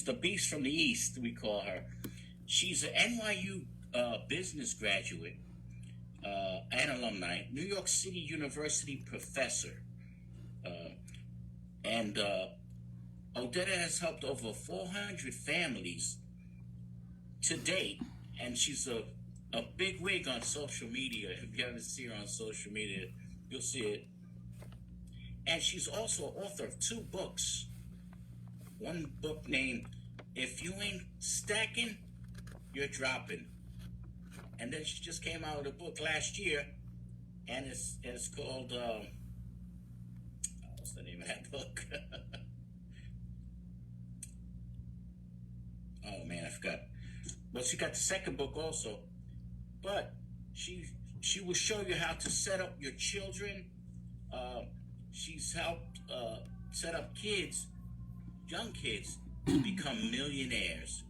the beast from the East, we call her. She's an NYU business graduate and alumni, New York City University professor. Uh, and Odetta has helped over 400 families to date, and she's a big wig on social media. If you ever see her on social media, you'll see it. And she's also author of two books. One book named If You Ain't Stacking, You're Dropping. And then she just came out with a book last year, and it's called, what's the name of that book? Oh man, I forgot. Well, she got the second book also, but she will show you how to set up your children. She's helped set up kids, young kids, to become millionaires,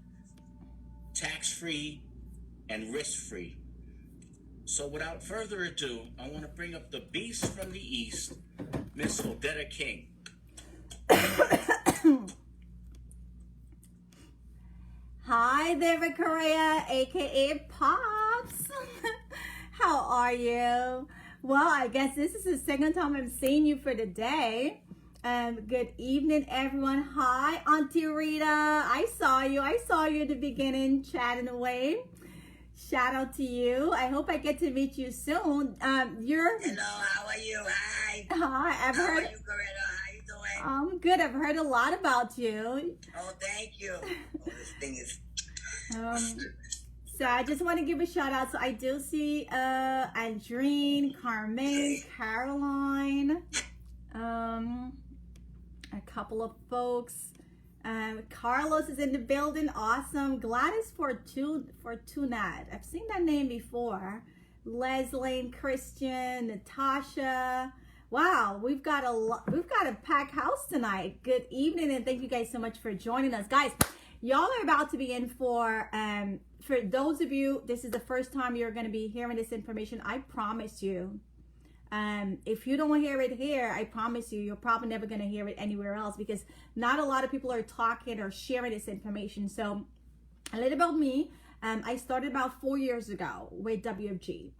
tax-free and risk-free. So without further ado, I want to bring up the beast from the East, Miss Odetta King. Hi there, Victoria, aka Pops. How are you? Well, I guess this is the second time I'm seeing you for the day. Good evening, everyone. Hi, Auntie Rita. I saw you at the beginning chatting away. Shout out to you. I hope I get to meet you soon. Hello, how are you? Hi. Hi, How are you, Coretta? How you doing? I'm good. I've heard a lot about you. Oh, thank you. Oh, this thing is... So I just want to give a shout out. So I do see Andreen, Carmen, Caroline, a couple of folks. Carlos is in the building. Awesome. Gladys Fortunat. I've seen that name before. Leslie, Christian, Natasha. Wow, we've got a packed house tonight. Good evening, and thank you guys so much for joining us, guys. Y'all are about to be in for those of you, this is the first time you're going to be hearing this information. I promise you, if you don't hear it here, I promise you, you're probably never going to hear it anywhere else, because not a lot of people are talking or sharing this information. So a little about me. I started about 4 years ago with WFG.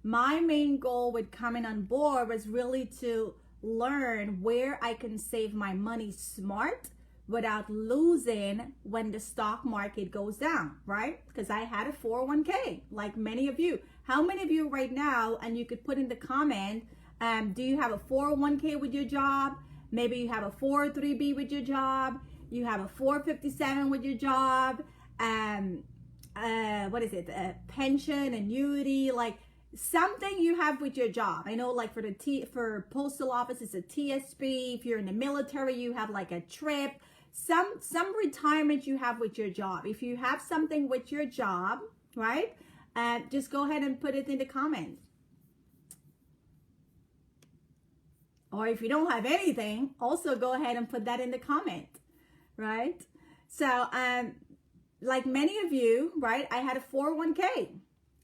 My main goal with coming on board was really to learn where I can save my money smart without losing when the stock market goes down, right? Because I had a 401k, like many of you. How many of you right now, and you could put in the comment, do you have a 401k with your job? Maybe you have a 403b with your job. You have a 457 with your job. What is it? Pension, annuity, like something you have with your job. I know, like for postal office, it's a TSP. If you're in the military, you have like a trip. Some retirement you have with your job. If you have something with your job, right? Just go ahead and put it in the comments. Or if you don't have anything, also go ahead and put that in the comment, right? So, like many of you, right? I had a 401k,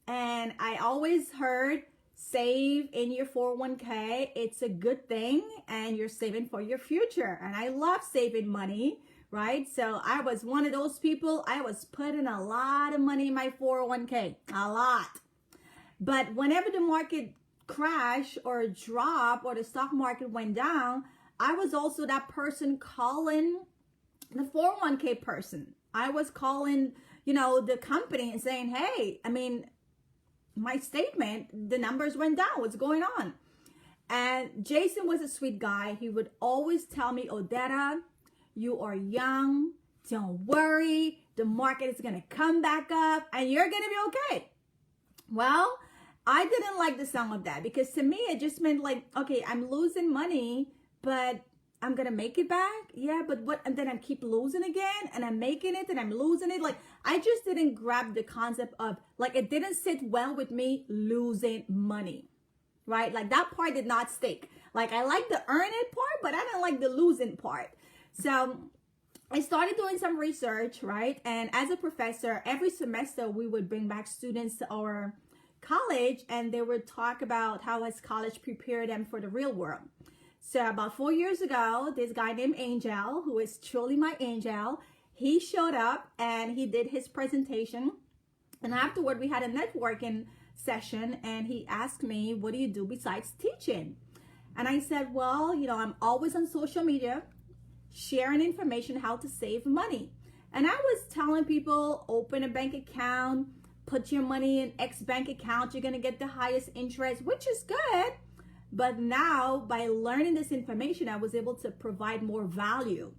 and I always heard save in your 401k. It's a good thing, and you're saving for your future. And I love saving money, right? So I was one of those people. I was putting a lot of money in my 401k, a lot. But whenever the market crashed or dropped or the stock market went down, I was also that person calling the 401k person. I was calling, the company and saying, hey, my statement, the numbers went down. What's going on? And Jason was a sweet guy. He would always tell me, Odetta, you are young. Don't worry. The market is going to come back up and you're going to be okay. Well, I didn't like the sound of that, because to me, it just meant like, okay, I'm losing money, but I'm going to make it back. Yeah, but what? And then I keep losing again, and I'm making it and I'm losing it. Like, I just didn't grab the concept of, like, it didn't sit well with me losing money, right? Like, that part did not stick. Like, I like the earn it part, but I didn't like the losing part. So I started doing some research, right? And as a professor, every semester we would bring back students to our college, and they would talk about how has college prepared them for the real world. So about 4 years ago, this guy named Angel, who is truly my angel, he showed up and he did his presentation. And afterward, we had a networking session, and he asked me, what do you do besides teaching? And I said, well, you know, I'm always on social media sharing information how to save money. And I was telling people, open a bank account, put your money in X bank account, you're going to get the highest interest, which is good. But now, by learning this information, I was able to provide more value.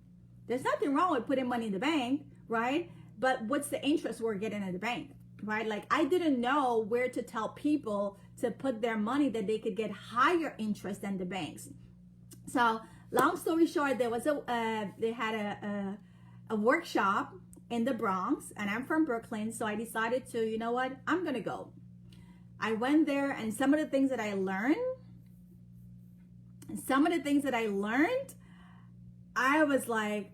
There's nothing wrong with putting money in the bank, right? But what's the interest we're getting at the bank, right? Like, I didn't know where to tell people to put their money that they could get higher interest than the banks. So long story short, they had a workshop in the Bronx, and I'm from Brooklyn, so I decided to, you know what, I'm gonna go. I went there, and some of the things that I learned, I was like,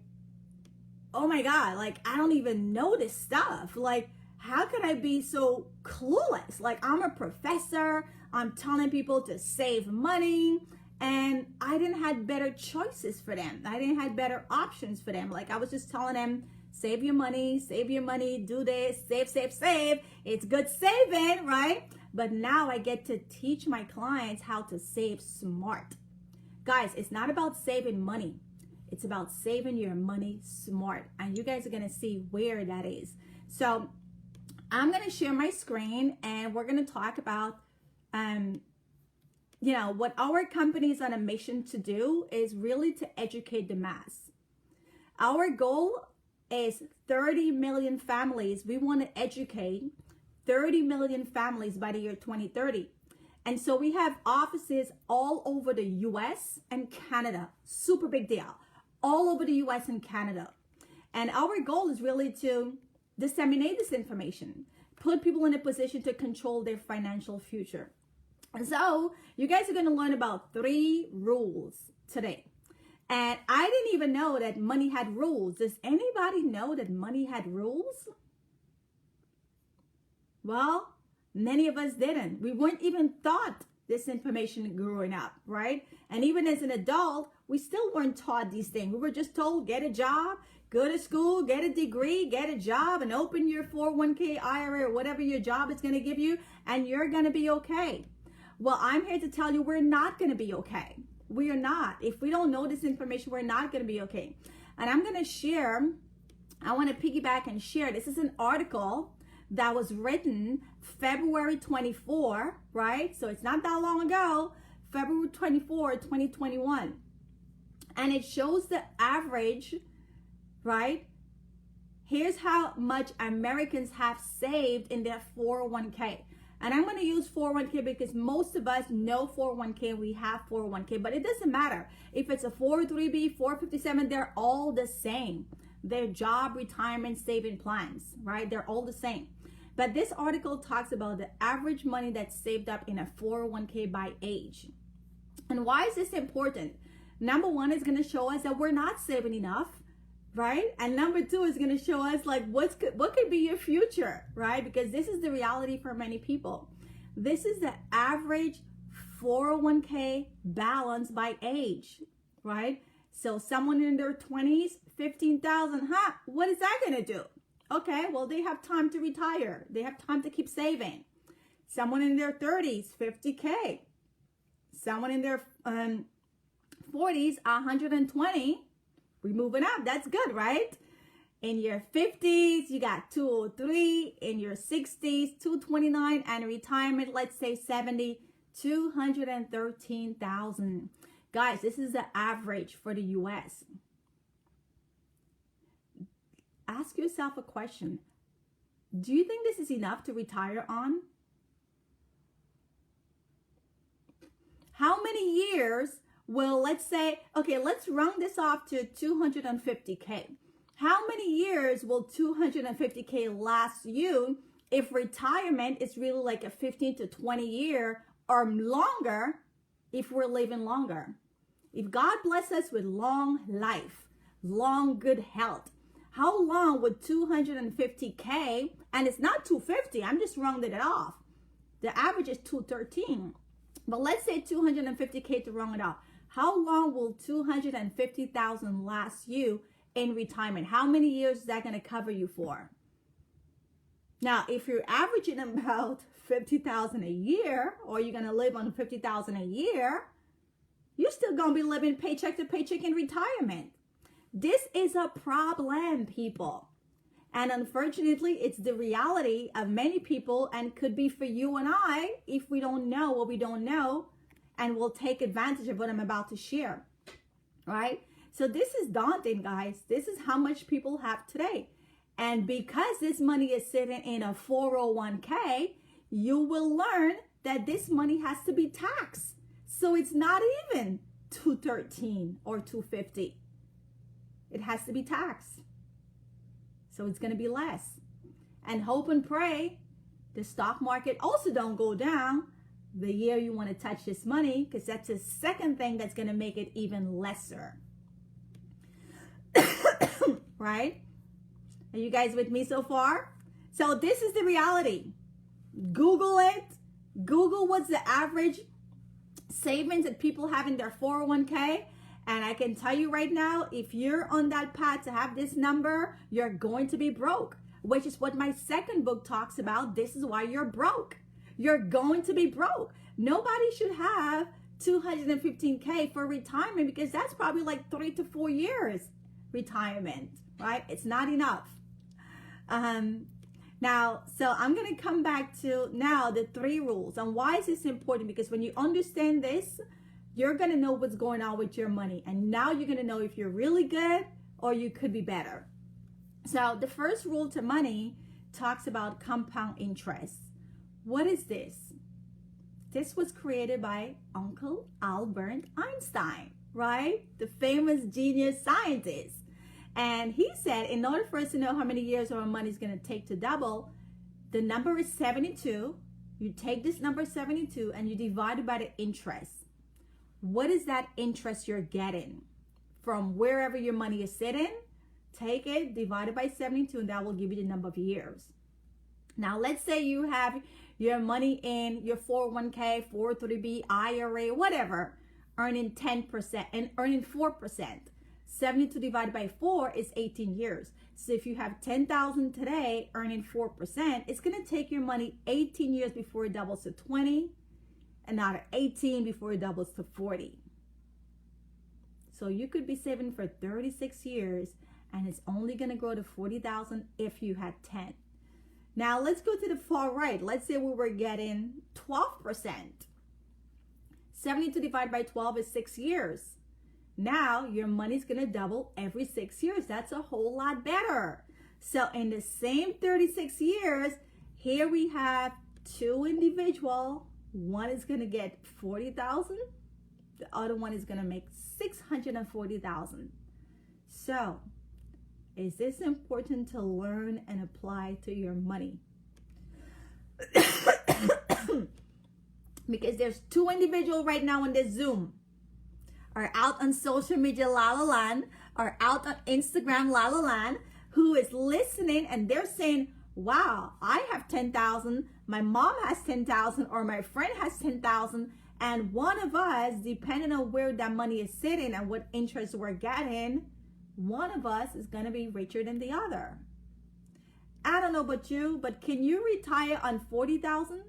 oh my God, like, I don't even know this stuff. Like, how could I be so clueless? Like, I'm a professor, I'm telling people to save money, and I didn't have better choices for them. I didn't have better options for them. Like, I was just telling them, save your money, do this, save. It's good saving, right? But now I get to teach my clients how to save smart. Guys, it's not about saving money. It's about saving your money smart. And you guys are going to see where that is. So I'm going to share my screen, and we're going to talk about, you know, what our company is on a mission to do is really to educate the mass. Our goal is 30 million families. We want to educate 30 million families by the year 2030. And so we have offices all over the US and Canada. Super big deal. All over the US and Canada. And our goal is really to disseminate this information, put people in a position to control their financial future. And so you guys are going to learn about 3 rules today. And I didn't even know that money had rules. Does anybody know that money had rules? Well, many of us didn't. We weren't even taught this information growing up, right? And even as an adult, we still weren't taught these things. We were just told, get a job, go to school, get a degree, get a job, and open your 401k IRA or whatever your job is going to give you, and you're going to be okay. Well, I'm here to tell you we're not going to be okay. We are not. If we don't know this information, we're not going to be okay. And I'm going to share, I want to piggyback and share. This is an article that was written February 24, right? So it's not that long ago, February 24, 2021. And it shows the average, right? Here's how much Americans have saved in their 401k. And I'm going to use 401k because most of us know 401k, we have 401k, but it doesn't matter. If it's a 403b, 457, they're all the same. They're job retirement saving plans, right? They're all the same. But this article talks about the average money that's saved up in a 401k by age. And why is this important? Number one is going to show us that we're not saving enough, right? And number two is going to show us like what could be your future, right? Because this is the reality for many people. This is the average 401k balance by age, right? So someone in their 20s, 15,000, what is that going to do? Okay, well, they have time to retire. They have time to keep saving. Someone in their 30s, 50K. Someone in their 40s, 120. We're moving up. That's good, right? In your 50s, you got 203. In your 60s, 229. And retirement, let's say 70, 213,000. Guys, this is the average for the U.S. Ask yourself a question. Do you think this is enough to retire on? How many years will, let's say, okay, let's round this off to 250K. How many years will 250K last you if retirement is really like a 15 to 20 year or longer if we're living longer? If God bless us with long life, long good health, how long would 250K, and it's not 250, I'm just rounding it off. The average is 213. But let's say 250K to round it off. How long will 250,000 last you in retirement? How many years is that going to cover you for? Now, if you're averaging about $50,000 a year, or you're going to live on $50,000 a year, you're still going to be living paycheck to paycheck in retirement. This is a problem, people. And unfortunately, it's the reality of many people, and could be for you and I if we don't know what we don't know, and we'll take advantage of what I'm about to share, right? So this is daunting, guys. This is how much people have today. And because this money is sitting in a 401k, you will learn that this money has to be taxed. So it's not even $213 or $250. It has to be taxed. So it's going to be less. And hope and pray the stock market also don't go down the year you want to touch this money, because that's the second thing that's going to make it even lesser. Right? Are you guys with me so far? So this is the reality. Google it. Google what's the average savings that people have in their 401k. And I can tell you right now, if you're on that path to have this number, you're going to be broke, which is what my second book talks about. This is why you're broke. You're going to be broke. Nobody should have $215K for retirement, because that's probably like 3 to 4 years retirement, right? It's not enough. Now, so I'm going to come back to now the 3 rules. And why is this important? Because when you understand this, you're going to know what's going on with your money. And now you're going to know if you're really good or you could be better. So the first rule to money talks about compound interest. What is this? This was created by Uncle Albert Einstein, right? The famous genius scientist. And he said, in order for us to know how many years our money is going to take to double, the number is 72. You take this number 72 and you divide it by the interest. What is that interest you're getting from wherever your money is sitting? Take it, divide it by 72, and that will give you the number of years. Now, let's say you have your money in your 401k, 403b, IRA, whatever, earning 10% and earning 4%. 72 divided by 4 is 18 years. So if you have 10,000 today earning 4%, it's going to take your money 18 years before it doubles to 20, another 18 before it doubles to 40. So you could be saving for 36 years, and it's only going to grow to 40,000 if you had 10. Now let's go to the far right. Let's say we were getting 12%. 72 divided by 12 is 6 years. Now your money's going to double every 6 years. That's a whole lot better. So in the same 36 years, here we have 2 individuals. One is going to get 40,000. The other one is going to make 640,000. So, is this important to learn and apply to your money? Because there's 2 individuals right now in this Zoom, are out on social media, la la land, are out on Instagram, la la land, who is listening, and they're saying, wow, I have 10,000, my mom has 10,000, or my friend has 10,000, and one of us, depending on where that money is sitting and what interest we're getting, one of us is going to be richer than the other. I don't know about you, but can you retire on 40,000?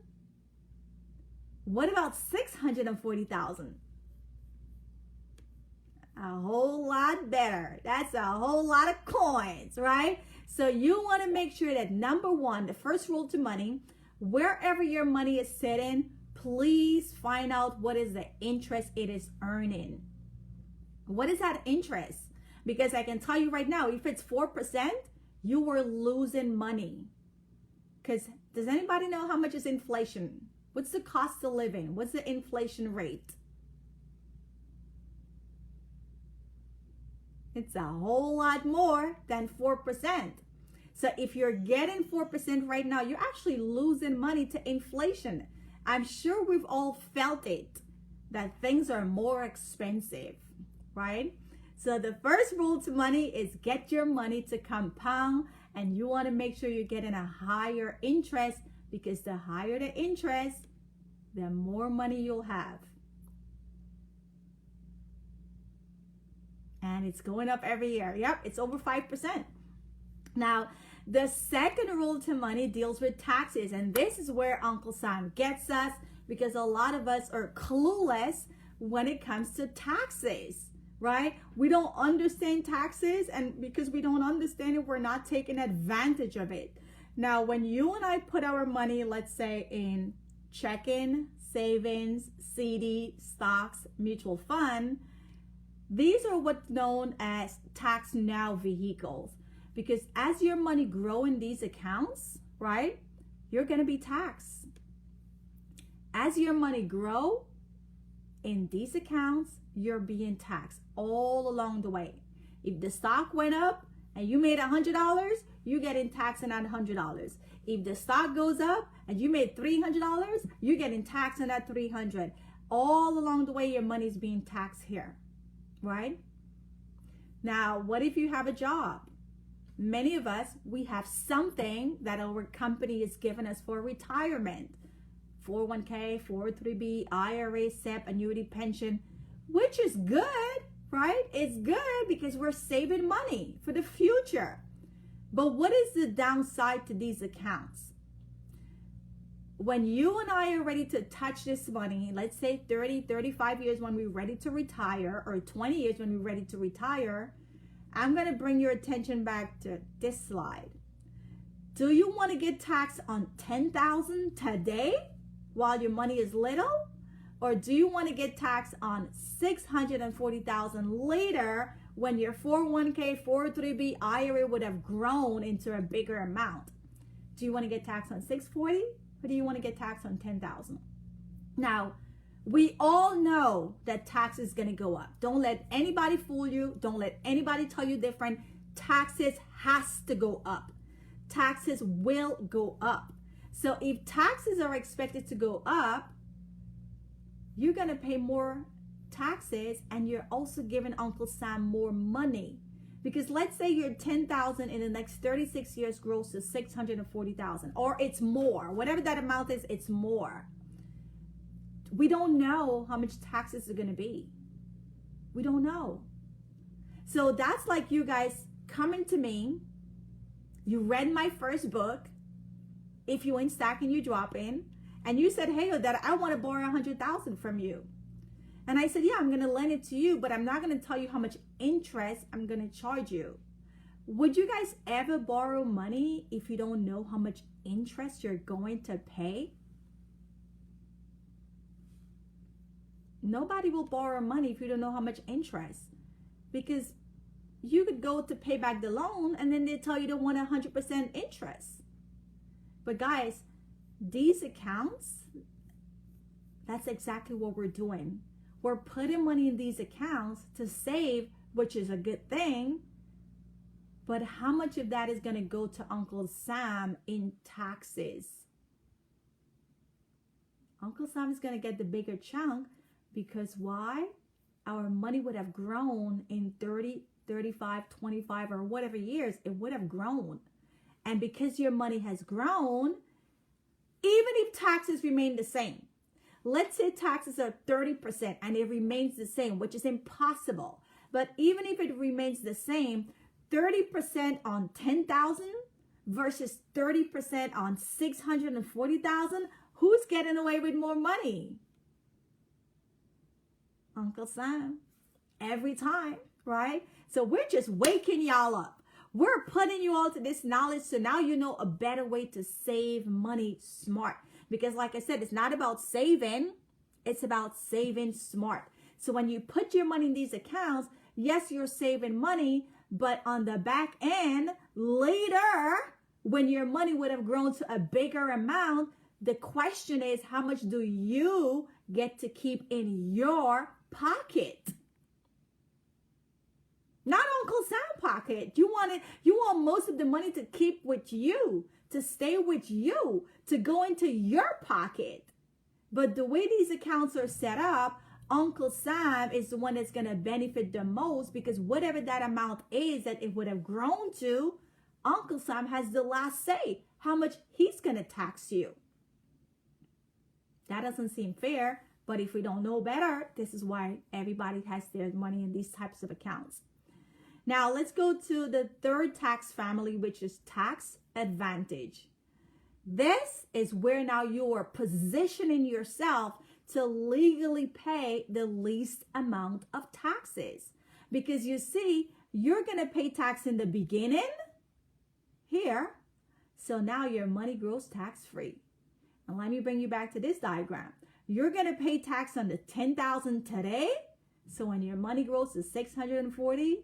What about 640,000? A whole lot better. That's a whole lot of coins, right? So you want to make sure that, number one, the first rule to money, wherever your money is sitting, please find out what is the interest it is earning. What is that interest? Because I can tell you right now, if it's 4%, you were losing money. Because does anybody know how much is inflation? What's the cost of living? What's the inflation rate? It's a whole lot more than 4%. So if you're getting 4% right now, you're actually losing money to inflation. I'm sure we've all felt it, that things are more expensive, right? So the first rule to money is get your money to compound, and you want to make sure you're getting a higher interest, because the higher the interest, the more money you'll have. And it's going up every year. Yep, it's over 5%. Now, the second rule to money deals with taxes. And this is where Uncle Sam gets us, because a lot of us are clueless when it comes to taxes, right? We don't understand taxes, and because we don't understand it, we're not taking advantage of it. Now, when you and I put our money, let's say in checking, savings, CD, stocks, mutual fund, these are what's known as tax now vehicles. Because as your money grow in these accounts, right, you're going to be taxed. As your money grow in these accounts, you're being taxed all along the way. If the stock went up and you made $100, you're getting taxed on that $100. If the stock goes up and you made $300, you're getting taxed on that $300. All along the way, your money's being taxed here, right? Now, what if you have a job? Many of us, we have something that our company is giving us for retirement. 401k, 403b, IRA, SEP, annuity, pension, which is good, right? It's good because we're saving money for the future. But what is the downside to these accounts? When you and I are ready to touch this money, let's say 30, 35 years when we're ready to retire, or 20 years when we're ready to retire, I'm going to bring your attention back to this slide. Do you want to get taxed on $10,000 today while your money is little? Or do you want to get taxed on $640,000 later when your 401k, 403b, IRA would have grown into a bigger amount? Do you want to get taxed on $640,000 or do you want to get taxed on $10,000? Now, we all know that tax is going to go up. Don't let anybody fool you. Don't let anybody tell you different. Taxes has to go up. Taxes will go up. So if taxes are expected to go up, you're going to pay more taxes, and you're also giving Uncle Sam more money. Because let's say your $10,000 in the next 36 years grows to $640,000, or it's more. Whatever that amount is, it's more. We don't know how much taxes are going to be. We don't know. So that's like you guys coming to me. You read my first book. If you ain't stacking, you drop in. And you said, hey, Odetta, I want to borrow $100,000 from you. And I said, yeah, I'm going to lend it to you, but I'm not going to tell you how much interest I'm going to charge you. Would you guys ever borrow money if you don't know how much interest you're going to pay? Nobody will borrow money if you don't know how much interest, because you could go to pay back the loan and then they tell you they want 100% interest. But guys, these accounts, that's exactly what we're doing. We're putting money in these accounts to save, which is a good thing. But how much of that is going to go to Uncle Sam in taxes? Uncle Sam is going to get the bigger chunk. Because why? Our money would have grown in 30, 35, 25, or whatever years. It would have grown. And because your money has grown, even if taxes remain the same, let's say taxes are 30% and it remains the same, which is impossible. But even if it remains the same, 30% on 10,000 versus 30% on 640,000, who's getting away with more money? Uncle Sam, every time, right? So we're just waking y'all up. We're putting you all to this knowledge so now you know a better way to save money smart. Because like I said, it's not about saving, it's about saving smart. So when you put your money in these accounts, yes, you're saving money, but on the back end, later, when your money would have grown to a bigger amount, the question is, how much do you get to keep in your pocket? Not Uncle Sam's pocket. You want most of the money to keep with you, to stay with you, to go into your pocket. But the way these accounts are set up, Uncle Sam is the one that's going to benefit the most, because whatever that amount is that it would have grown to, Uncle Sam has the last say how much he's going to tax you. That doesn't seem fair, but if we don't know better, this is why everybody has their money in these types of accounts. Now let's go to the third tax family, which is tax advantage. This is where now you are positioning yourself to legally pay the least amount of taxes. Because you see, you're going to pay tax in the beginning here. So now your money grows tax-free. And let me bring you back to this diagram. You're going to pay tax on the $10,000 today. So when your money grows to 640,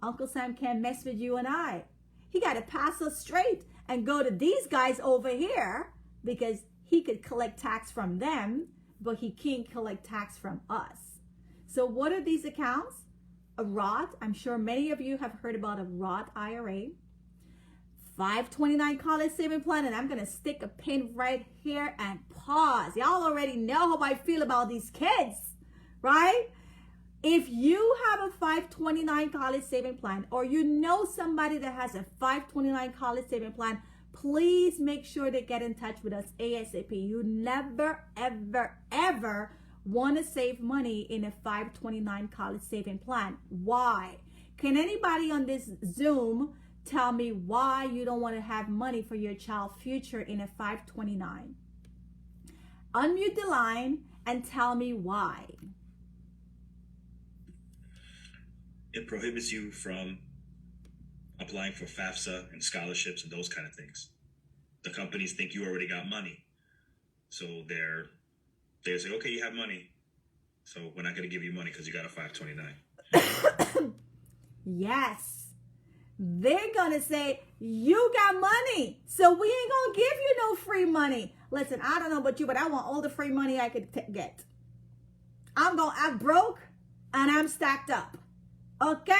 Uncle Sam can't mess with you and I. He got to pass us straight and go to these guys over here because he could collect tax from them, but he can't collect tax from us. So what are these accounts? A Roth, I'm sure many of you have heard about a Roth IRA, 529 college saving plan, and I'm going to stick a pin right here and pause. Y'all already know how I feel about these kids, right? If you have a 529 college saving plan, or you know somebody that has a 529 college saving plan, please make sure to get in touch with us ASAP. You never, ever, ever want to save money in a 529 college saving plan. Why? Can anybody on this Zoom tell me why you don't want to have money for your child's future in a 529? Unmute the line and tell me why. It prohibits you from applying for FAFSA and scholarships and those kind of things. The companies think you already got money. So they say, okay, you have money. So we're not going to give you money because you got a 529. Yes. They're going to say, you got money, so we ain't going to give you no free money. Listen, I don't know about you, but I want all the free money I could get. I'm broke and I'm stacked up. Okay?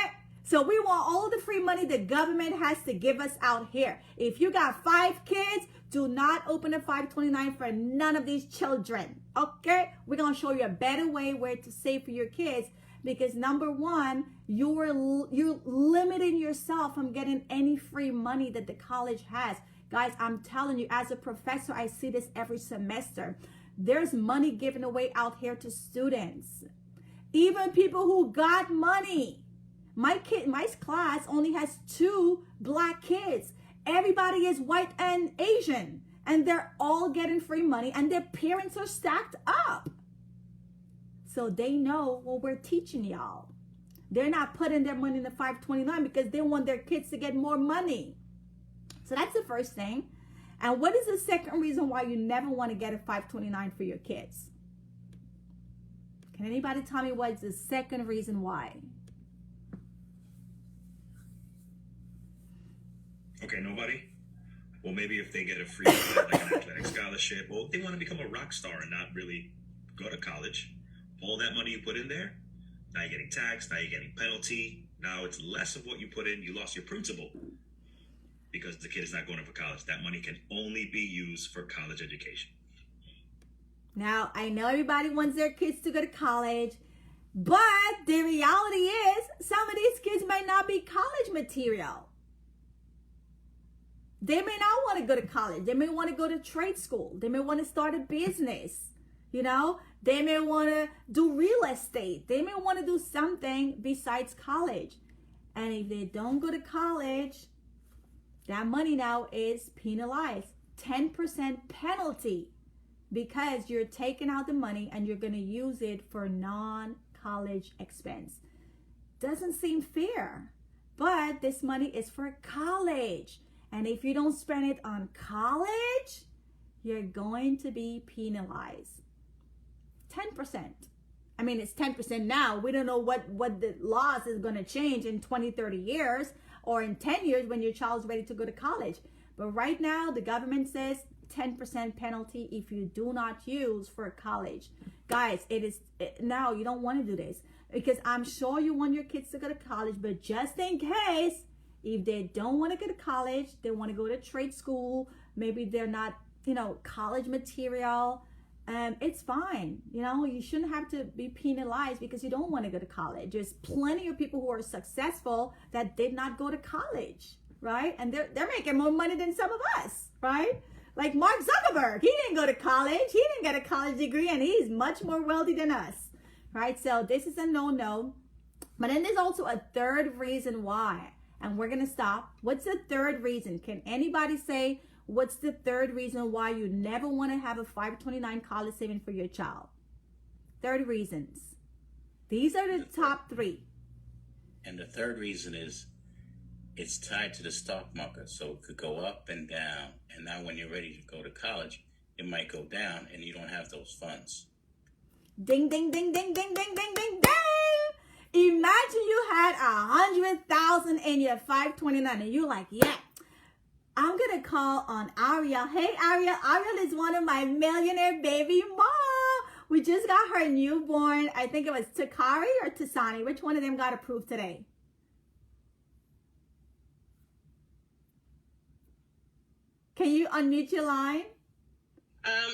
So we want all the free money the government has to give us out here. If you got 5 kids, do not open a 529 for none of these children. Okay? We're going to show you a better way where to save for your kids. Because number one, you're limiting yourself from getting any free money that the college has. Guys, I'm telling you, as a professor, I see this every semester. There's money given away out here to students. Even people who got money. My class only has 2 black kids. Everybody is white and Asian. And they're all getting free money and their parents are stacked up. So they know what we're teaching y'all. They're not putting their money in the 529 because they want their kids to get more money. So that's the first thing. And what is the second reason why you never want to get a 529 for your kids? Can anybody tell me what's the second reason why? Okay, nobody? Well, maybe if they get a free like an athletic scholarship, or they want to become a rock star and not really go to college. All that money you put in there, now you're getting taxed, now you're getting penalty. Now it's less of what you put in. You lost your principal because the kid is not going to for college. That money can only be used for college education. Now, I know everybody wants their kids to go to college, but the reality is some of these kids might not be college material. They may not want to go to college. They may want to go to trade school. They may want to start a business. You know, they may want to do real estate. They may want to do something besides college. And if they don't go to college, that money now is penalized. 10% penalty because you're taking out the money and you're going to use it for non-college expense. Doesn't seem fair, but this money is for college. And if you don't spend it on college, you're going to be penalized. 10%. I mean, it's 10% now. We don't know what the laws is going to change in 20, 30 years or in 10 years when your child's ready to go to college. But right now, the government says 10% penalty if you do not use for college. Guys, now you don't want to do this because I'm sure you want your kids to go to college, but just in case, if they don't want to go to college, they want to go to trade school, maybe they're not, college material, it's fine. You shouldn't have to be penalized because you don't want to go to college. There's plenty of people who are successful that did not go to college, right? And they're making more money than some of us, right? Like Mark Zuckerberg, he didn't go to college. He didn't get a college degree and he's much more wealthy than us, right? So this is a no-no. But then there's also a third reason why, and we're going to stop. What's the third reason? Can anybody say what's the third reason why you never want to have a 529 college saving for your child? Third reasons. These are the top three. And the third reason is it's tied to the stock market, so it could go up and down. And now when you're ready to go to college, it might go down and you don't have those funds. Ding, ding, ding, ding, ding, ding, ding, ding, ding. Imagine you had 100,000 in your 529 and you're like, yeah, I'm going to call on Ariel. Hey, Ariel. Ariel is one of my millionaire baby mom. We just got her newborn. I think it was Takari or Tasani. Which one of them got approved today? Can you unmute your line?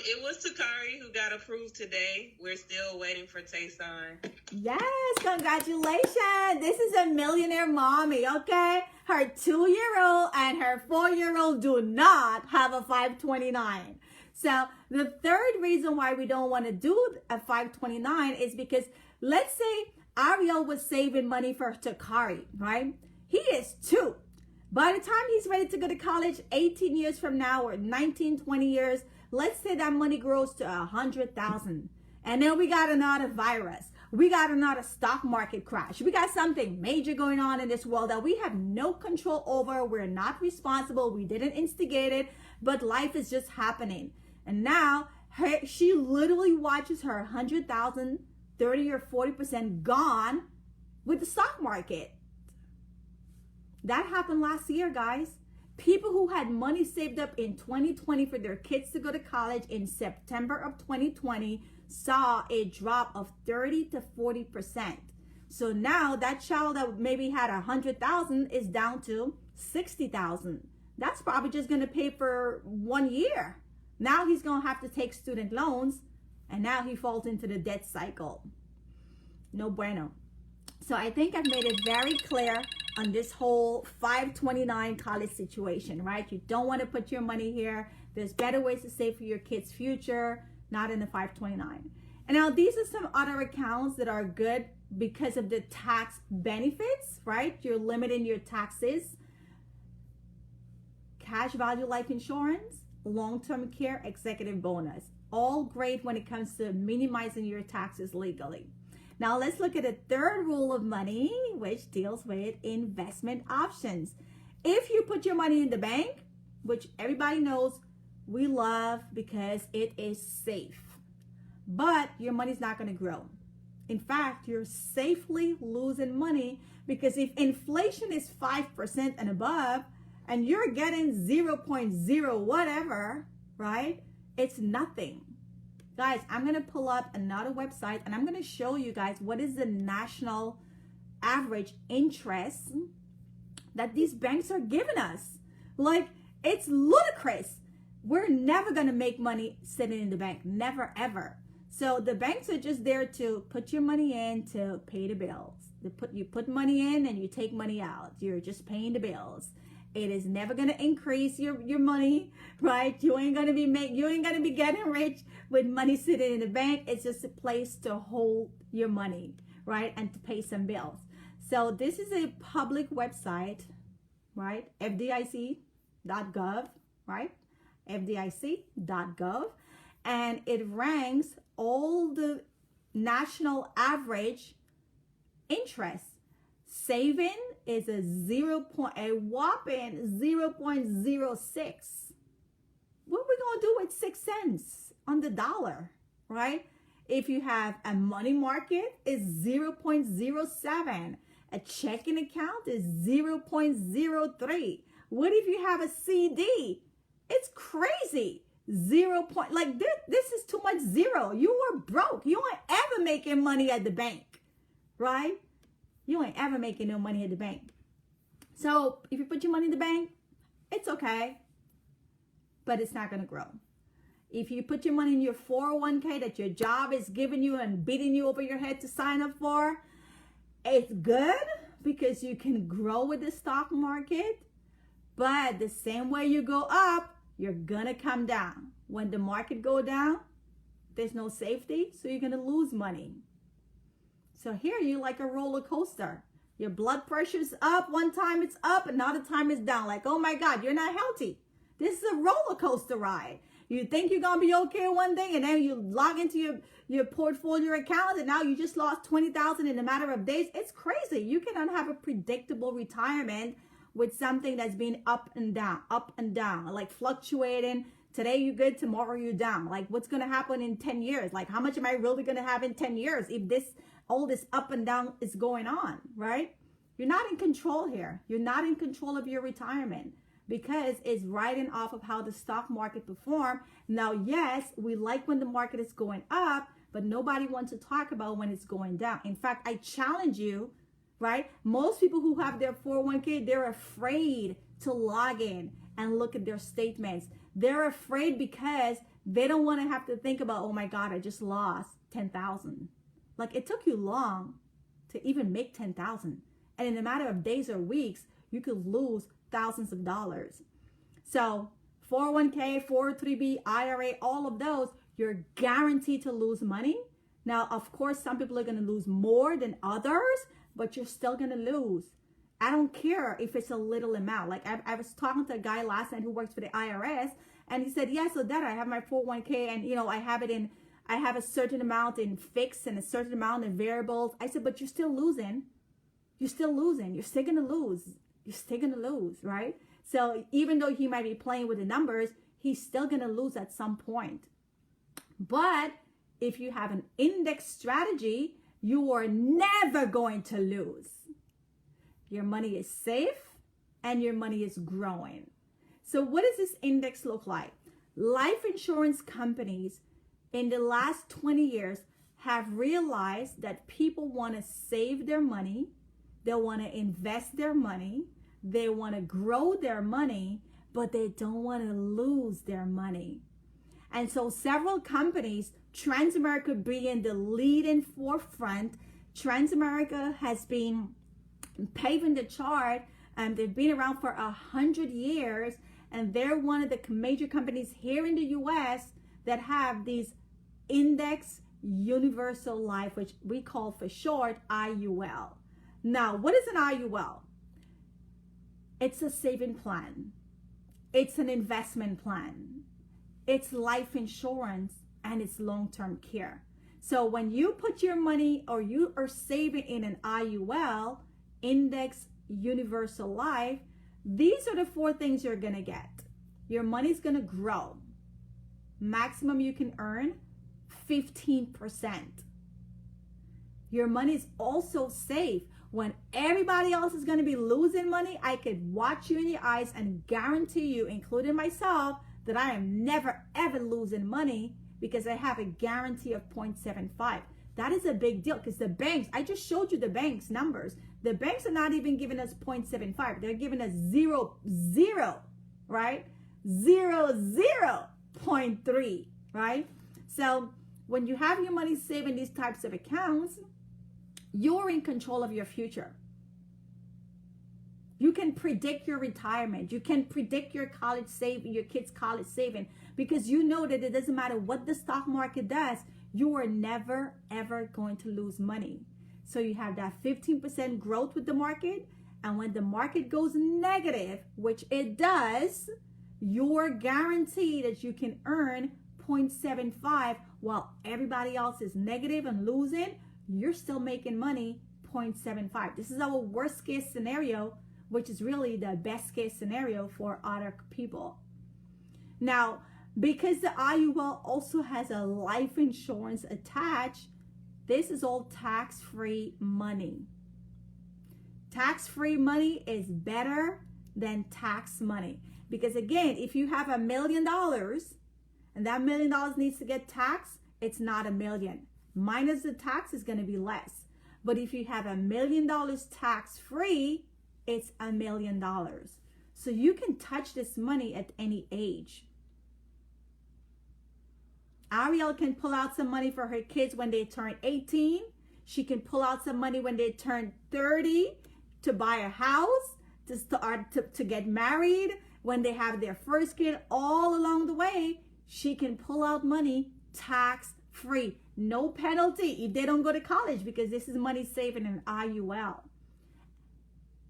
It was Takari who got approved today. We're still waiting for Tayson. Yes, congratulations. This is a millionaire mommy, okay? Her 2-year-old and her 4-year-old do not have a 529. So the third reason why we don't want to do a 529 is because let's say Ariel was saving money for Takari, right? He is 2. By the time he's ready to go to college 18 years from now or 19, 20 years, let's say that money grows to 100,000. And then we got another virus. We got another stock market crash. We got something major going on in this world that we have no control over. We're not responsible. We didn't instigate it, but life is just happening. And now she literally watches her 100,000, 30 or 40% gone with the stock market. That happened last year, guys. People who had money saved up in 2020 for their kids to go to college in September of 2020 saw a drop of 30 to 40%. So now that child that maybe had 100,000 is down to 60,000. That's probably just going to pay for 1 year. Now he's going to have to take student loans, and now he falls into the debt cycle. No bueno. So I think I've made it very clear on this whole 529 college situation, right? You don't want to put your money here. There's better ways to save for your kids' future, not in the 529. And now these are some other accounts that are good because of the tax benefits, right? You're limiting your taxes. Cash value life insurance, long-term care, executive bonus. All great when it comes to minimizing your taxes legally. Now let's look at the third rule of money, which deals with investment options. If you put your money in the bank, which everybody knows we love because it is safe, but your money's not going to grow. In fact, you're safely losing money because if inflation is 5% and above, and you're getting 0.0 whatever, right? It's nothing. Guys, I'm going to pull up another website and I'm going to show you guys what is the national average interest that these banks are giving us. Like, it's ludicrous. We're never going to make money sitting in the bank. Never, ever. So the banks are just there to put your money in to pay the bills. You put money in and you take money out. You're just paying the bills. It is never going to increase your money, right? You ain't going to be getting rich with money sitting in the bank. It's just a place to hold your money, right? And to pay some bills. So this is a public website, right? FDIC.gov, right? FDIC.gov. And it ranks all the national average interest. Saving is a whopping 0.06. What are we going to do with 6 cents on the dollar, right? If you have a money market, it's 0.07. A checking account is 0.03. What if you have a CD? It's crazy. This is too much zero. You were broke. You weren't ever making money at the bank, right? You ain't ever making no money at the bank. So if you put your money in the bank, it's okay, but it's not going to grow. If you put your money in your 401k that your job is giving you and beating you over your head to sign up for, it's good because you can grow with the stock market, but the same way you go up, you're going to come down. When the market go down, there's no safety, so you're going to lose money. So here you like a roller coaster. Your blood pressure's up. One time it's up, another time it's down. Like, oh my God, you're not healthy. This is a roller coaster ride. You think you're going to be okay one day, and then you log into your portfolio account, and now you just lost 20,000 in a matter of days. It's crazy. You cannot have a predictable retirement with something that's been up and down, like fluctuating. Today you're good, tomorrow you're down. Like, what's going to happen in 10 years? Like, how much am I really going to have in 10 years if all this up and down is going on, right? You're not in control here. You're not in control of your retirement, because it's riding off of how the stock market perform. Now, yes, we like when the market is going up, but nobody wants to talk about when it's going down. In fact, I challenge you, right? Most people who have their 401k, they're afraid to log in and look at their statements. They're afraid because they don't want to have to think about, oh my God, I just lost 10,000. Like, it took you long to even make 10,000. And in a matter of days or weeks, you could lose thousands of dollars. So 401k, 403b, IRA, all of those, you're guaranteed to lose money. Now, of course, some people are going to lose more than others, but you're still going to lose. I don't care if it's a little amount. Like, I was talking to a guy last night who works for the IRS, and he said, yeah, so that I have my 401k, and I have a certain amount in fixed and a certain amount in variables. I said, but you're still losing. You're still losing. You're still going to lose. You're still going to lose, right? So even though he might be playing with the numbers, he's still going to lose at some point. But if you have an index strategy, you are never going to lose. Your money is safe and your money is growing. So what does this index look like? Life insurance companies in the last 20 years have realized that people want to save their money. They want to invest their money. They want to grow their money, but they don't want to lose their money. And so several companies, Transamerica being the lead in forefront, Transamerica has been paving the chart, and they've been around for 100 years, and they're one of the major companies here in the US that have these index universal life, which we call for short IUL. Now, what is an IUL? It's a saving plan. It's an investment plan. It's life insurance, and it's long-term care. So when you put your money, or you are saving in an IUL, index universal life, these are the 4 things you're going to get. Your money's going to grow. Maximum you can earn 15%. Your money is also safe. When everybody else is going to be losing money, I could watch you in the eyes and guarantee you, including myself, that I am never ever losing money, because I have a guarantee of 0.75. That is a big deal, because the banks, I just showed you the banks numbers. The banks are not even giving us 0.75. They're giving us 0.0, right? 0.3, right? So when you have your money saved in these types of accounts, you're in control of your future. You can predict your retirement. You can predict your college saving, your kids' college saving, because you know that it doesn't matter what the stock market does, you are never, ever going to lose money. So you have that 15% growth with the market, and when the market goes negative, which it does, you're guaranteed that you can earn 0.75 while everybody else is negative and losing. You're still making money, 0.75. This is our worst case scenario, which is really the best case scenario for other people. Now, because the IUL also has a life insurance attached, this is all tax-free money. Tax-free money is better than tax money. Because again, if you have $1 million and that $1 million needs to get taxed, it's not $1 million. Minus the tax is going to be less. But if you have $1 million tax-free, it's $1 million. So you can touch this money at any age. Ariel can pull out some money for her kids when they turn 18. She can pull out some money when they turn 30 to buy a house, to start to get married, when they have their first kid. All along the way, she can pull out money tax free, no penalty if they don't go to college, because this is money saved in an IUL.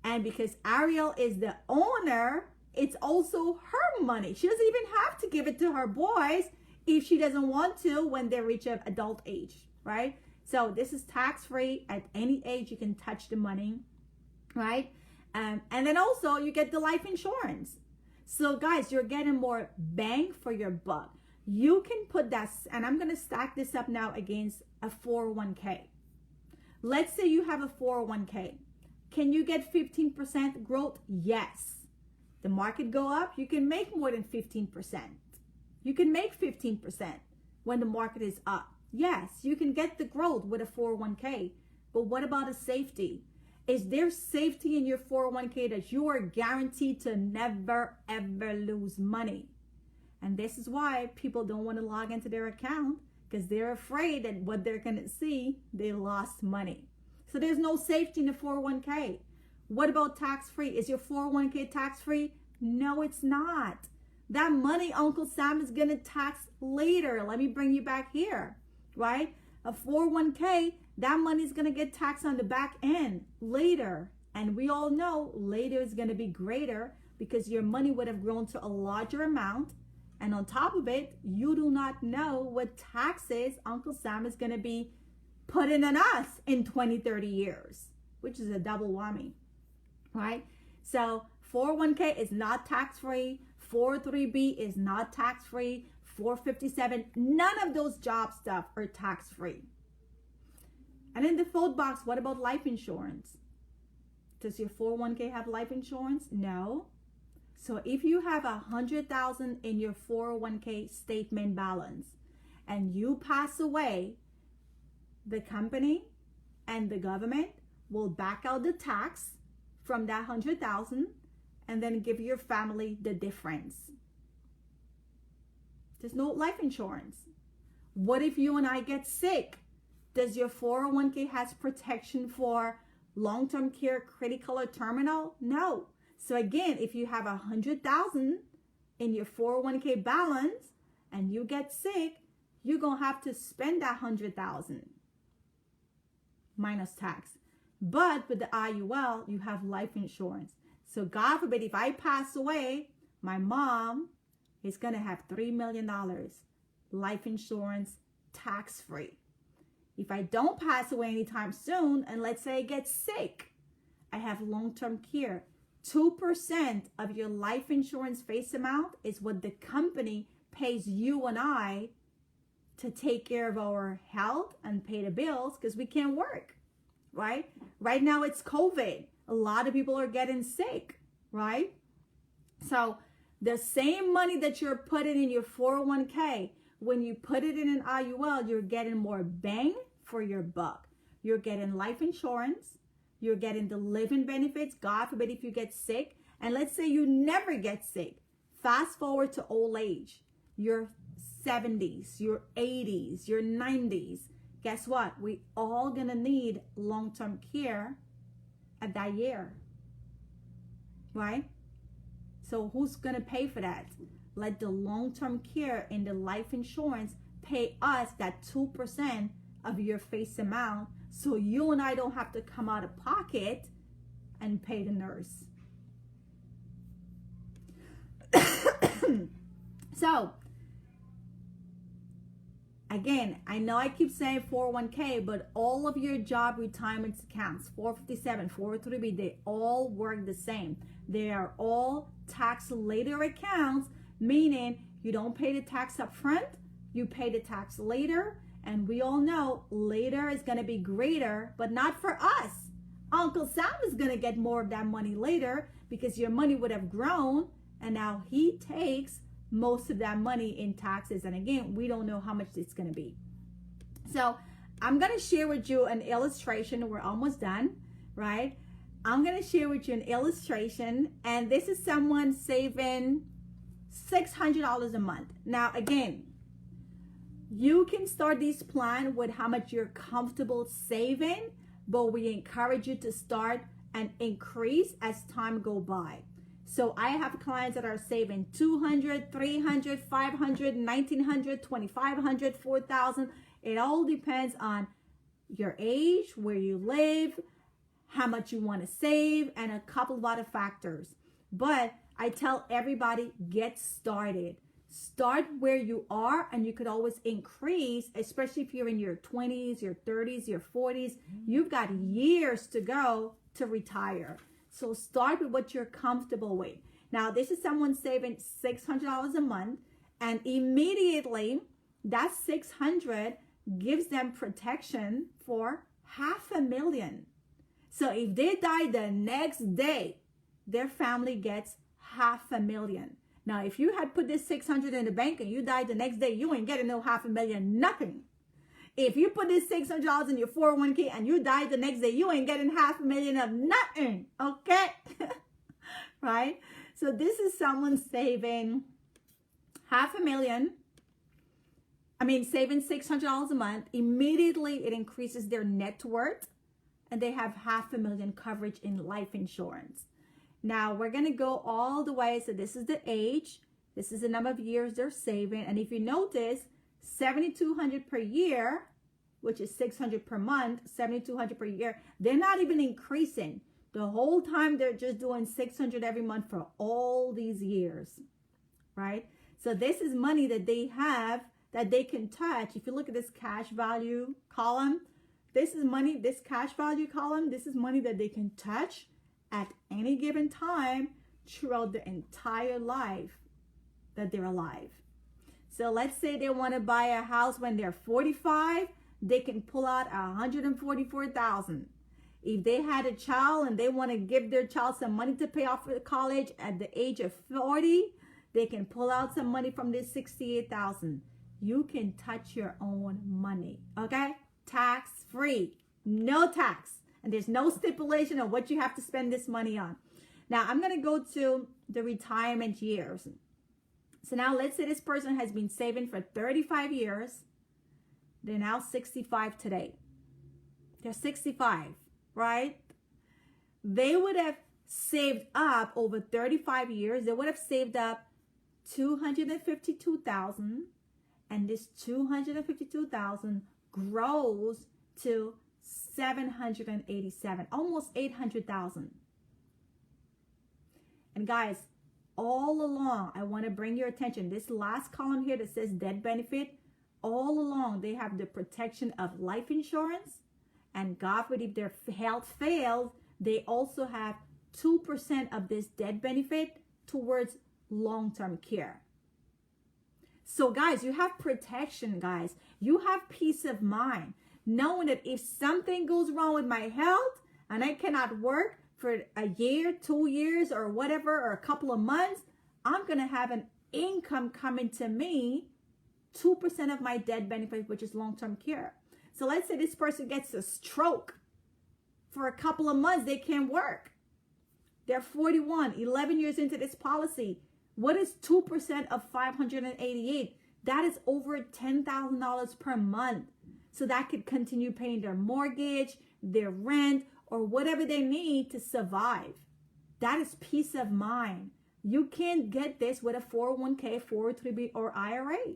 And because Ariel is the owner, it's also her money. She doesn't even have to give it to her boys if she doesn't want to when they reach an adult age, right? So this is tax-free. At any age you can touch the money, right? And then also you get the life insurance. So guys, you're getting more bang for your buck. You can put that, and I'm going to stack this up now against a 401k. Let's say you have a 401k. Can you get 15% growth? Yes. The market go up, you can make more than 15%. You can make 15% when the market is up. Yes, you can get the growth with a 401k. But what about a safety? Is there safety in your 401k that you are guaranteed to never ever lose money? And this is why people don't want to log into their account, because they're afraid that what they're going to see, they lost money. So there's no safety in the 401k. What about tax-free? Is your 401k tax-free? No, it's not. That money Uncle Sam is going to tax later. Let me bring you back here, right? A 401k, that money is going to get taxed on the back end later. And we all know later is going to be greater because your money would have grown to a larger amount. And on top of it, you do not know what taxes Uncle Sam is going to be putting on us in 20, 30 years, which is a double whammy, right? So 401k is not tax-free. 403b is not tax-free. 457, none of those job stuff are tax-free. And in the fold box, what about life insurance? Does your 401k have life insurance? No. So if you have $100,000 in your 401k statement balance and you pass away, the company and the government will back out the tax from that $100,000 and then give your family the difference. There's no life insurance. What if you and I get sick? Does your 401k has protection for long-term care, critical, or terminal? No. So again, if you have $100,000 in your 401k balance and you get sick, you're going to have to spend that $100,000 minus tax. But with the IUL, you have life insurance. So God forbid, if I pass away, my mom is going to have $3 million life insurance tax-free. If I don't pass away anytime soon, and let's say I get sick, I have long-term care. 2% of your life insurance face amount is what the company pays you and I to take care of our health and pay the bills because we can't work, right? Right now it's COVID. A lot of people are getting sick, right? So the same money that you're putting in your 401k, when you put it in an IUL, you're getting more bang for your buck. You're getting life insurance. You're getting the living benefits. God forbid if you get sick. And let's say you never get sick. Fast forward to old age. Your 70s, your 80s, your 90s. Guess what? We all gonna need long-term care at that year, right? So who's gonna pay for that? Let the long-term care and the life insurance pay us that 2% of your face amount, so you and I don't have to come out of pocket and pay the nurse. So again, I know I keep saying 401k, but all of your job retirement accounts, 457, 403b, they all work the same. They are all tax later accounts, meaning you don't pay the tax up front, you pay the tax later, and we all know later is going to be greater, but not for us. Uncle Sam is going to get more of that money later because your money would have grown, and now he takes most of that money in taxes. And again, we don't know how much it's going to be. So I'm going to share with you an illustration. We're almost done, right? I'm going to share with you an illustration, and this is someone saving $600 a month. Now, again, you can start this plan with how much you're comfortable saving, but we encourage you to start and increase as time go by. So I have clients that are saving $200, $300, $500, $1,900, $2,500, $4,000. It all depends on your age, where you live, how much you want to save, and a couple of other factors. But I tell everybody, get started. Start where you are, and you could always increase, especially if you're in your 20s, your 30s, your 40s. You've got years to go to retire. So start with what you're comfortable with. Now, this is someone saving $600 a month, and immediately that $600 gives them protection for $500,000. So if they die the next day, their family gets $500,000. Now, if you had put this $600 in the bank and you died the next day, you ain't getting no $500,000, nothing. If you put this $600 in your 401k and you died the next day, you ain't getting $500,000 of nothing, okay? Right? So this is someone saving $500,000. Saving $600 a month. Immediately, it increases their net worth, and they have $500,000 coverage in life insurance. Now, we're going to go all the way. So this is the age. This is the number of years they're saving. And if you notice, $7,200 per year, which is $600 per month, $7,200 per year, they're not even increasing. The whole time they're just doing $600 every month for all these years, right? So this is money that they have that they can touch. If you look at this cash value column, this is money, this cash value column, this is money that they can touch at any given time throughout the entire life that they're alive. So let's say they want to buy a house when they're 45, they can pull out $144,000. If they had a child and they want to give their child some money to pay off for college at the age of 40, they can pull out some money from this $68,000. You can touch your own money, okay? Tax free, no tax. And there's no stipulation on what you have to spend this money on. Now, I'm going to go to the retirement years. So now let's say this person has been saving for 35 years. They're now 65 today. They're 65, right? They would have saved up over 35 years. They would have saved up $252,000. And this $252,000 grows to $787,000, almost $800,000. And guys, all along, I want to bring your attention. This last column here that says death benefit, all along they have the protection of life insurance, and God forbid if their health fails, they also have 2% of this death benefit towards long-term care. So guys, you have protection, guys. You have peace of mind, knowing that if something goes wrong with my health and I cannot work for a year, 2 years, or whatever, or a couple of months, I'm going to have an income coming to me, 2% of my death benefit, which is long-term care. So let's say this person gets a stroke. For a couple of months, they can't work. They're 41, 11 years into this policy. What is 2% of 588? That is over $10,000 per month. So that could continue paying their mortgage, their rent, or whatever they need to survive. That is peace of mind. You can't get this with a 401k, 403b, or IRA,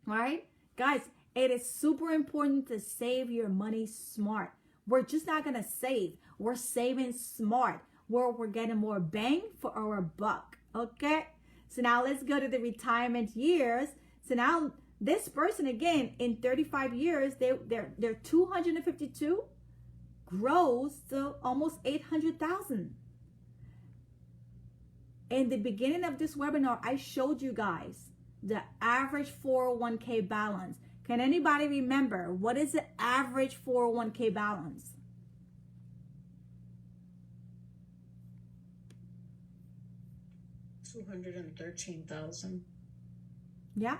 right? Guys, it is super important to save your money smart. We're just not going to save. We're saving smart, where we're getting more bang for our buck, okay? So now let's go to the retirement years. So now this person, again, in 35 years, their 252 grows to almost 800,000. In the beginning of this webinar, I showed you guys the average 401k balance. Can anybody remember what is the average 401k balance? $213,000. Yeah.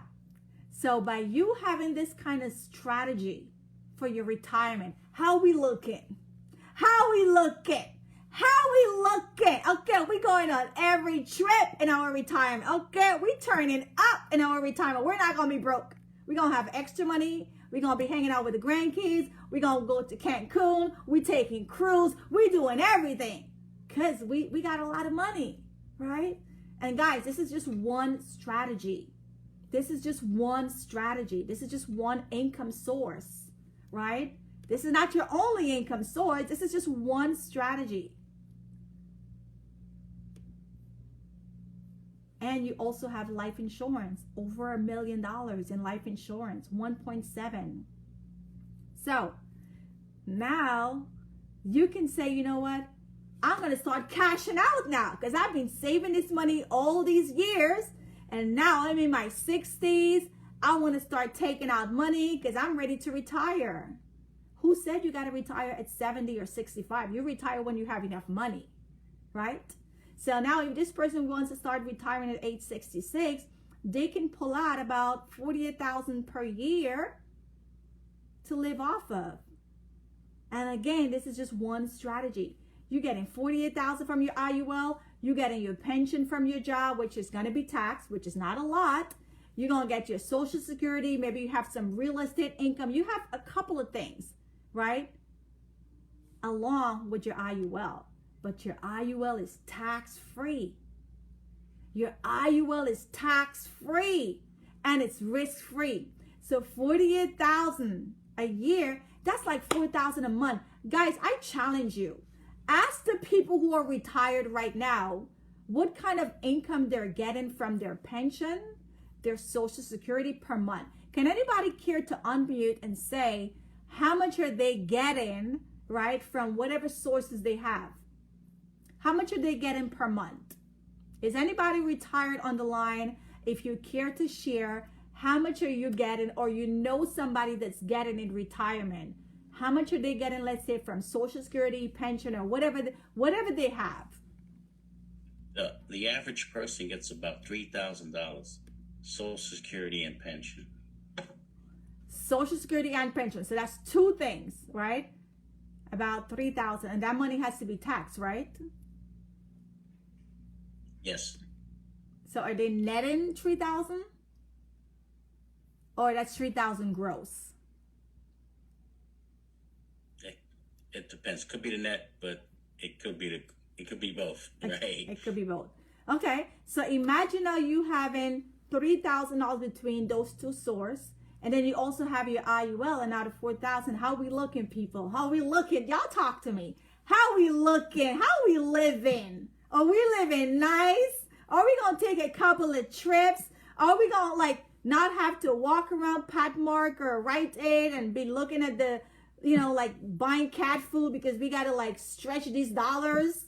So by you having this kind of strategy for your retirement, how we looking? How we looking? How we looking? Okay, we going on every trip in our retirement. Okay, we turning up in our retirement. We're not going to be broke. We're going to have extra money. We're going to be hanging out with the grandkids. We're going to go to Cancun. We taking cruise. We doing everything because we got a lot of money, right? And guys, this is just one strategy. This is just one strategy. This is just one income source, right? This is not your only income source. This is just one strategy. And you also have life insurance, over $1 million in life insurance, 1.7. So now you can say, you know what? I'm going to start cashing out now because I've been saving this money all these years. And now I'm in my 60s. I want to start taking out money because I'm ready to retire. Who said you got to retire at 70 or 65? You retire when you have enough money, right? So now if this person wants to start retiring at age 66, they can pull out about $48,000 per year to live off of. And again, this is just one strategy. You're getting $48,000 from your IUL. You're getting your pension from your job, which is going to be taxed, which is not a lot. You're going to get your Social Security. Maybe you have some real estate income. You have a couple of things, right? Along with your IUL. But your IUL is tax-free. Your IUL is tax-free and it's risk-free. So $48,000 a year, that's like $4,000 a month. Guys, I challenge you. Ask the people who are retired right now what kind of income they're getting from their pension, their Social Security per month. Can anybody care to unmute and say how much are they getting, right, from whatever sources they have? How much are they getting per month? Is anybody retired on the line? If you care to share, how much are you getting, or you know somebody that's getting in retirement? How much are they getting, let's say, from Social Security, pension, or whatever they have? The average person gets about $3,000, Social Security and pension. Social Security and pension. So that's two things, right? About $3,000, and that money has to be taxed, right? Yes. So are they netting $3,000? Or that's $3,000 gross? It depends. Could be the net, but it could be both, right? It could be both. Okay, so imagine now you having $3,000 between those two sources, and then you also have your IUL, and out of $4,000, how we looking, people? How we looking? Y'all talk to me. How we looking? How we living? Are we living nice? Are we gonna take a couple of trips? Are we gonna not have to walk around Patmark or Rite Aid and be looking at the, buying cat food because we gotta stretch these dollars?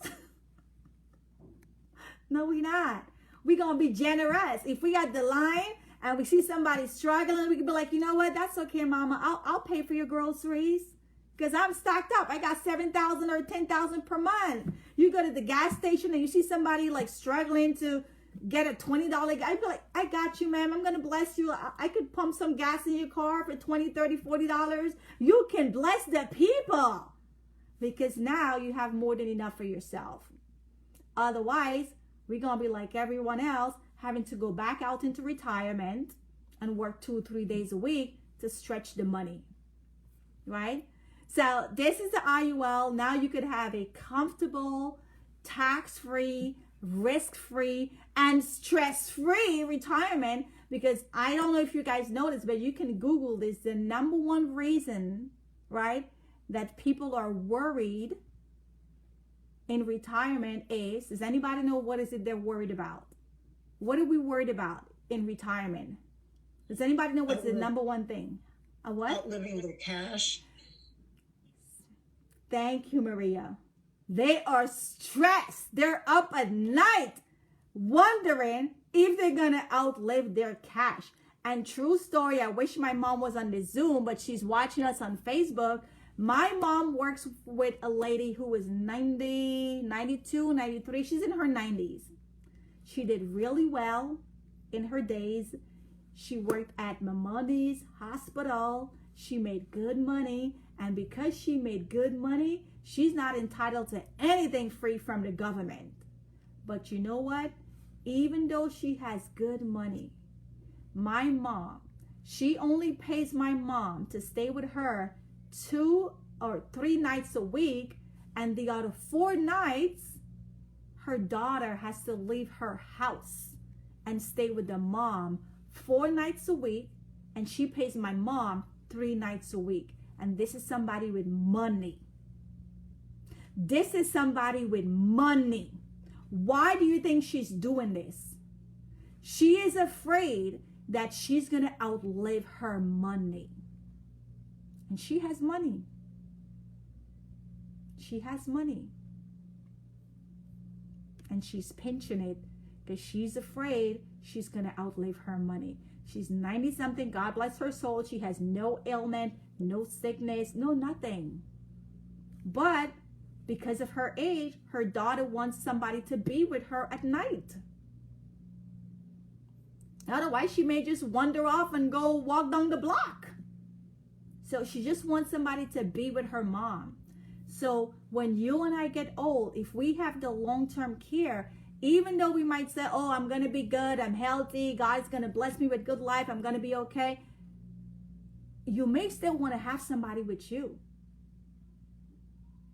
No, we not. We gonna be generous. If we got the line and we see somebody struggling, we can be like, you know what? That's okay, mama. I'll pay for your groceries because I'm stocked up. I got $7,000 or $10,000 per month. You go to the gas station and you see somebody struggling to get a $20 gas. I'd be like, I got you, ma'am. I'm going to bless you. I could pump some gas in your car for $20, $30, $40. You can bless the people because now you have more than enough for yourself. Otherwise, we're going to be like everyone else, having to go back out into retirement and work 2 or 3 days a week to stretch the money, right? So this is the IUL. Now you could have a comfortable, tax-free, risk-free, and stress-free retirement, because I don't know if you guys noticed, but you can Google this. The number one reason, right, that people are worried in retirement is, does anybody know what is it they're worried about? What are we worried about in retirement? Does anybody know what's the number one thing? A what? Outliving the cash. Thank you, Maria. They are stressed. They're up at night wondering if they're going to outlive their cash. And true story, I wish my mom was on the Zoom, but she's watching us on Facebook. My mom works with a lady who is 90, 92, 93. She's in her 90s. She did really well in her days. She worked at Maimonides Hospital. She made good money. And because she made good money, she's not entitled to anything free from the government. But you know what? Even though she has good money, my mom, she only pays my mom to stay with her 2 or 3 nights a week. And the other 4 nights, her daughter has to leave her house and stay with the mom 4 nights a week, and she pays my mom 3 nights a week. And this is somebody with money. This is somebody with money. Why do you think she's doing this? She is afraid that she's going to outlive her money. And she has money. She has money. And she's pinching it because she's afraid she's going to outlive her money. She's 90 something. God bless her soul. She has no ailment, no sickness, no nothing. But because of her age, her daughter wants somebody to be with her at night. Otherwise, she may just wander off and go walk down the block. So she just wants somebody to be with her mom. So when you and I get old, if we have the long-term care, even though we might say, oh, I'm going to be good, I'm healthy, God's going to bless me with good life, I'm going to be okay, you may still want to have somebody with you.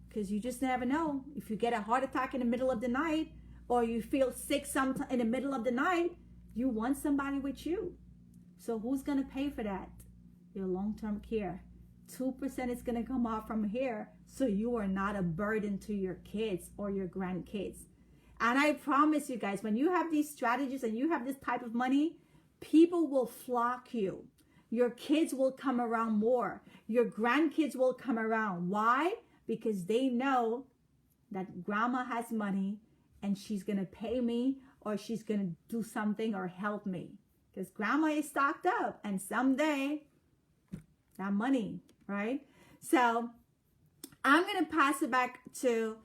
Because you just never know. If you get a heart attack in the middle of the night, or you feel sick in the middle of the night, you want somebody with you. So who's going to pay for that? Your long-term care. 2% is going to come out from here, so you are not a burden to your kids or your grandkids. And I promise you guys, when you have these strategies and you have this type of money, people will flock you. Your kids will come around more. Your grandkids will come around. Why? Because they know that grandma has money and she's going to pay me, or she's going to do something or help me. Because grandma is stocked up, and someday that money, right? So I'm going to pass it back to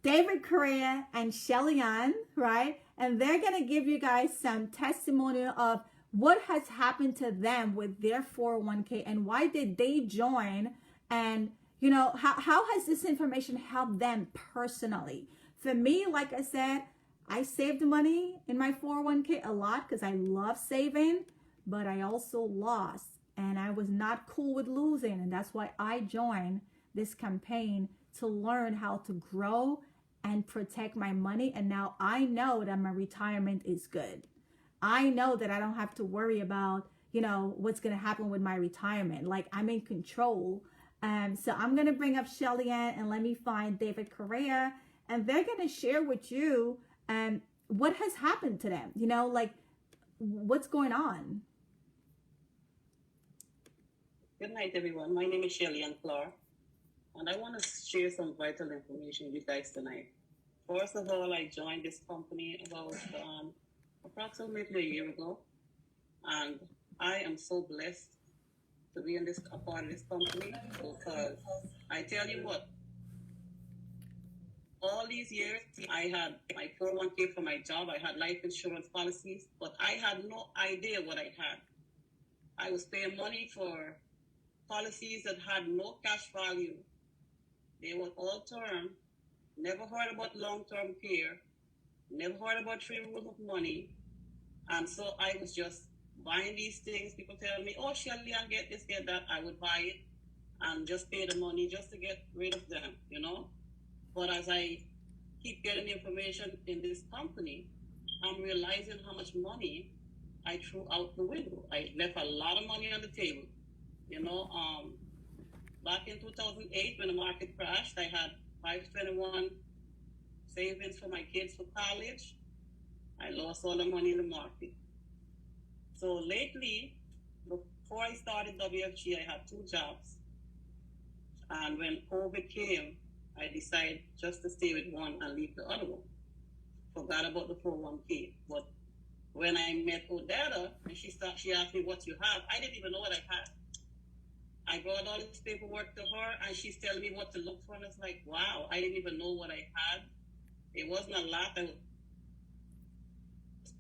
David Correa and Shelly Ann, right? And they're going to give you guys some testimonial of what has happened to them with their 401k and why did they join, and you know, how has this information helped them personally? For me, like I said, I saved money in my 401k a lot because I love saving, but I also lost, and I was not cool with losing. And that's why I joined this campaign to learn how to grow and protect my money. And now I know that my retirement is good. I know that I don't have to worry about, you know, what's going to happen with my retirement. Like, I'm in control. So I'm going to bring up Shelly Ann, and let me find David Correa, and they're going to share with you what has happened to them, you know, like what's going on. Good night, everyone. My name is Shelly Ann Clark, and I want to share some vital information with you guys tonight. First of all, I joined this company about approximately a year ago, and I am so blessed to be in a part of this company, because I tell you what, all these years I had my 401k for my job, I had life insurance policies, but I had no idea what I had. I was paying money for policies that had no cash value. They were all term, never heard about long-term care, never heard about 3 rules of money, and so I was just buying these things. People tell me, oh, Shelly, I'll get this, get that. I would buy it and just pay the money just to get rid of them, you know. But as I keep getting information in this company, I'm realizing how much money I threw out the window. I left a lot of money on the table. You know, back in 2008, when the market crashed, I had 521 savings for my kids for college. I lost all the money in the market. So lately, before I started WFG, I had 2 jobs. And when COVID came, I decided just to stay with one and leave the other one. Forgot about the 401k. But when I met Odetta, and she asked me what you have, I didn't even know what I had. I brought all this paperwork to her, and she's telling me what to look for. And it's like, wow, I didn't even know what I had. It wasn't a lot. I was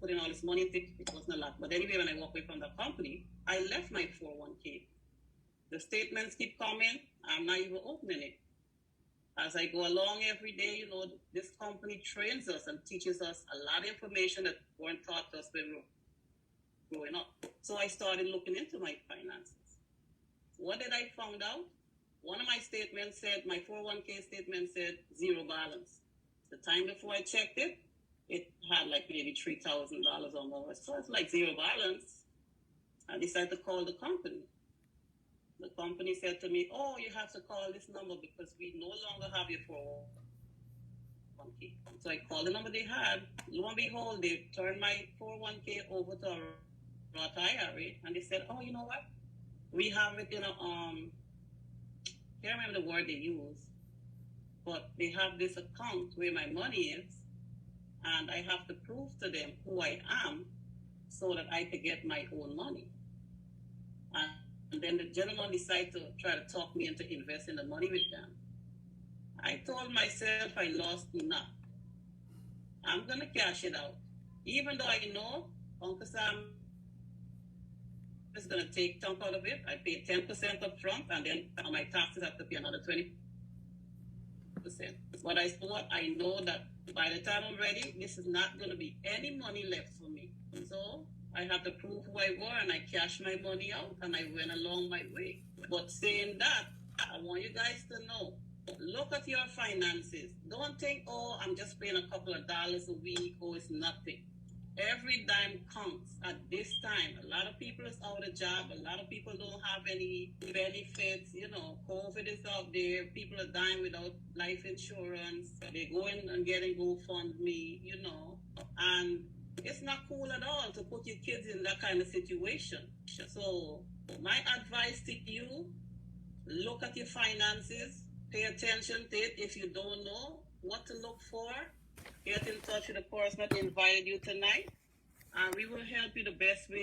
putting all this money into it wasn't a lot. But anyway, when I walked away from the company, I left my 401k. The statements keep coming. I'm not even opening it. As I go along every day, you know, this company trains us and teaches us a lot of information that weren't taught us when we were growing up. So I started looking into my finances. What did I find out? One of my statements said, my 401k statement said 0 balance. The time before I checked it, it had like maybe $3,000 or more. So it's like 0 balance. I decided to call the company. The company said to me, "Oh, you have to call this number because we no longer have your 401k." So I called the number they had. Lo and behold, they turned my 401k over to a Roth IRA, and they said, "Oh, you know what? We have it in a can't remember the word they use, but they have this account where my money is, and I have to prove to them who I am so that I could get my own money." And then the gentleman decided to try to talk me into investing the money with them. I told myself I lost enough. I'm gonna cash it out, even though I know Uncle Sam is gonna take chunk out of it. I pay 10% up front, and then my taxes have to pay another 20%. But I know that by the time I'm ready, this is not gonna be any money left for me. So I have to prove who I were, and I cashed my money out, and I went along my way. But saying that, I want you guys to know, look at your finances. Don't think, "Oh, I'm just paying a couple of dollars a week. Oh, it's nothing." Every dime counts at this time. A lot of people is out of job. A lot of people don't have any benefits. COVID is out there. People are dying without life insurance. They're going and getting GoFundMe, and it's not cool at all to put your kids in that kind of situation. So my advice to you, look at your finances, pay attention to it. If you don't know what to look for, get in touch with the person that invited you tonight, and we will help you the best way